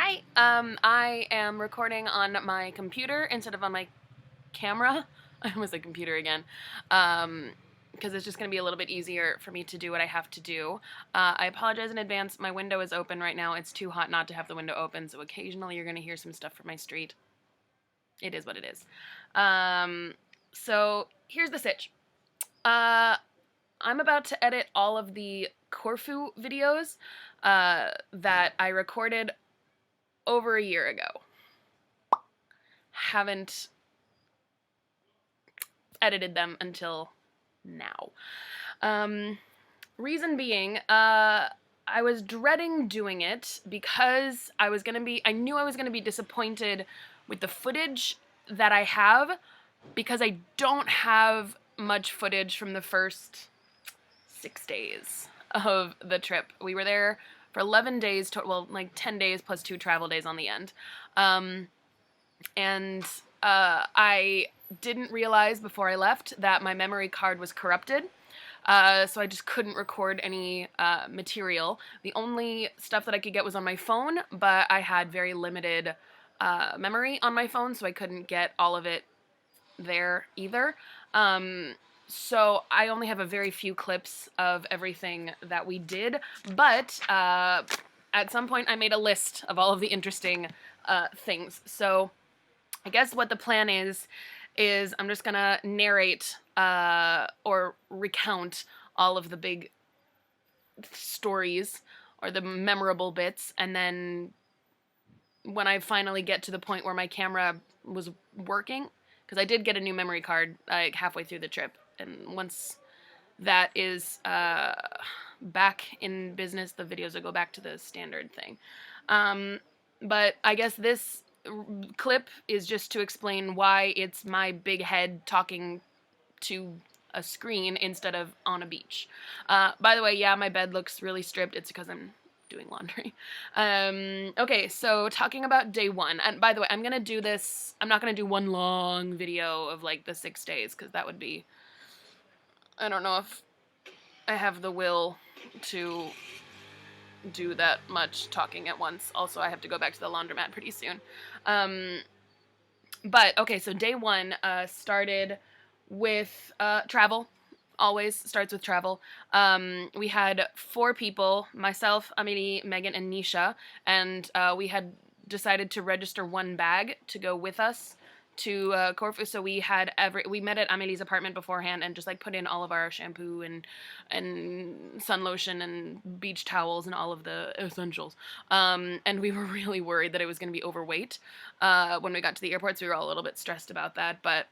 Hi, I am recording on my computer instead of on my camera. I almost said computer again. Because it's just going to be a little bit easier for me to do what I have to do. I apologize in advance. My window is open right now. It's too hot not to have the window open, so occasionally you're going to hear some stuff from my street. It is what it is. So here's the sitch. I'm about to edit all of the Korfu videos that I recorded over a year ago. Haven't edited them until now. Reason being, I was dreading doing it because I knew I was gonna be disappointed with the footage that I have, because I don't have much footage from the first 6 days of the trip. We were there for 11 days, well, like 10 days plus 2 travel days on the end. I didn't realize before I left that my memory card was corrupted. So I just couldn't record any material. The only stuff that I could get was on my phone, but I had very limited memory on my phone, so I couldn't get all of it there either. So I only have a very few clips of everything that we did, but at some point I made a list of all of the interesting things. So I guess what the plan is I'm just gonna narrate or recount all of the big stories or the memorable bits, and then when I finally get to the point where my camera was working, because I did get a new memory card like halfway through the trip, and once that is back in business, the videos will go back to the standard thing. But I guess this clip is just to explain why it's my big head talking to a screen instead of on a beach. By the way, yeah, my bed looks really stripped. It's because I'm doing laundry. Okay, so talking about day one. And by the way, I'm going to do this. I'm not going to do one long video of like the 6 days, because that would be, I don't know if I have the will to do that much talking at once. Also, I have to go back to the laundromat pretty soon. But okay, so day one started with travel. Always starts with travel. We had 4 people, myself, Amelie, Megan, and Nisha, and we had decided to register 1 bag to go with us to Korfu. So we met at Amelie's apartment beforehand and just like put in all of our shampoo and sun lotion and beach towels and all of the essentials. And we were really worried that it was going to be overweight when we got to the airport, so we were all a little bit stressed about that. But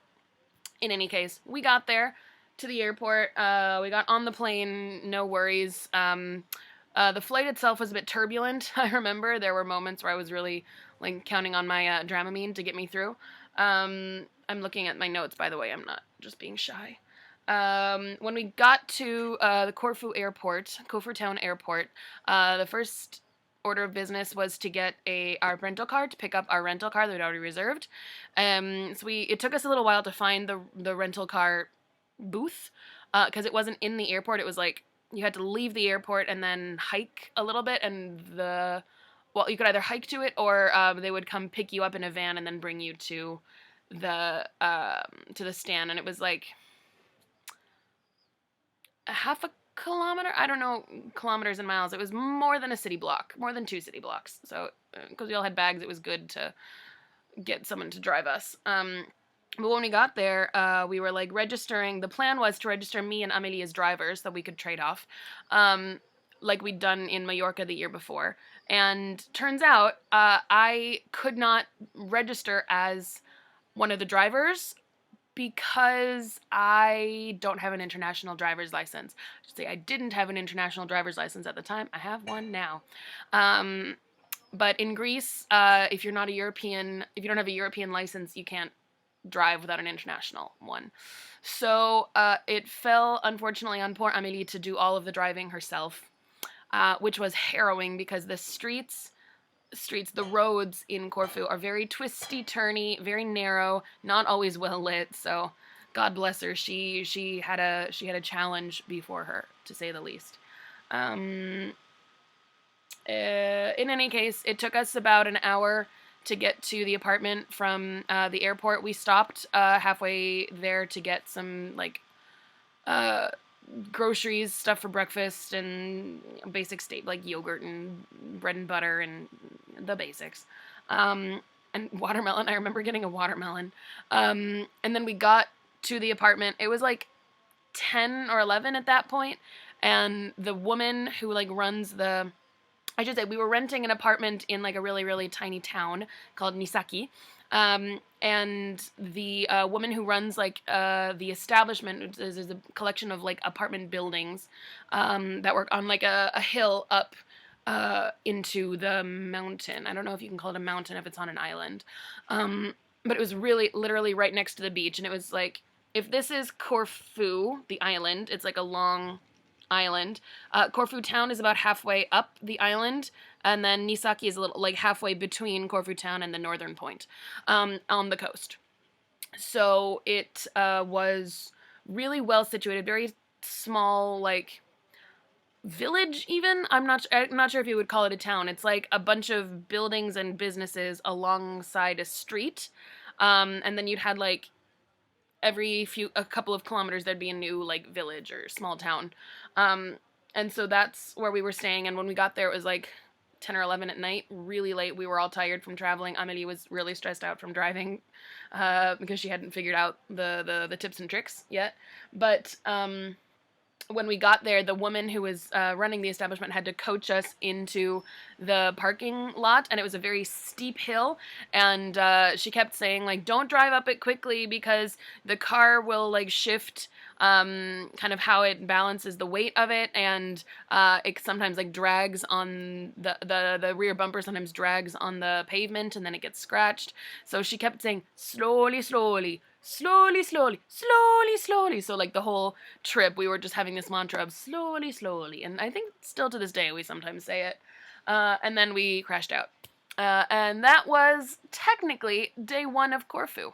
in any case, we got there to the airport. We got on the plane, no worries. The flight itself was a bit turbulent. I remember there were moments where I was really like counting on my Dramamine to get me through. I'm looking at my notes, by the way. I'm not just being shy. When we got to the Korfu airport, Korfu town airport, the first order of business was to get our rental car, to pick up our rental car that we'd already reserved. So it took us a little while to find the rental car booth, because it wasn't in the airport. It was like you had to leave the airport and then hike a little bit, and you could either hike to it, or they would come pick you up in a van and then bring you to the stand. And it was like a half a kilometer. I don't know kilometers and miles. It was more than a city block, more than 2 city blocks. So because we all had bags, it was good to get someone to drive us. But when we got there, we were like registering. The plan was to register me and Amelie as drivers so we could trade off, like we'd done in Mallorca the year before. And turns out I could not register as one of the drivers because I don't have an international driver's license. I should say I didn't have an international driver's license at the time. I have one now. But in Greece, if you don't have a European license, you can't drive without an international one. So it fell, unfortunately, on poor Amélie to do all of the driving herself, which was harrowing because the roads in Korfu are very twisty, turny, very narrow, not always well lit. So God bless her, she had a challenge before her, to say the least. In any case, it took us about an hour to get to the apartment from the airport. We stopped halfway there to get some like uh, groceries, stuff for breakfast, and basic state like yogurt and bread and butter and the basics. Um, and watermelon. I remember getting a watermelon. And then we got to the apartment. It was like 10 or 11 at that point, and the woman who like runs the I should say we were renting an apartment in like a really really tiny town called Nisaki. And the woman who runs like the establishment is a collection of like apartment buildings that were on like a hill up into the mountain. I don't know if you can call it a mountain if it's on an island, but it was really literally right next to the beach, and it was like if this is Korfu, the island, it's like a long island. Korfu town is about halfway up the island, and then Nisaki is a little like halfway between Korfu town and the northern point on the coast. So it was really well situated, very small, like village. Even I'm not sure if you would call it a town. It's like a bunch of buildings and businesses alongside a street, and then you'd had like a couple of kilometers there'd be a new like village or small town. um and so that's where we were staying, and when we got there it was like 10 or 11 at night, really late. We were all tired from traveling. Amelie was really stressed out from driving because she hadn't figured out the tips and tricks yet. But when we got there, the woman who was running the establishment had to coach us into the parking lot, and it was a very steep hill. And she kept saying, like, don't drive up it quickly because the car will like shift kind of how it balances the weight of it, and it sometimes like drags on the rear bumper sometimes drags on the pavement, and then it gets scratched. So she kept saying, slowly, slowly, slowly, slowly, slowly, slowly. So like the whole trip, we were just having this mantra of slowly, slowly, and I think still to this day we sometimes say it. And then we crashed out, and that was technically day one of Corfu.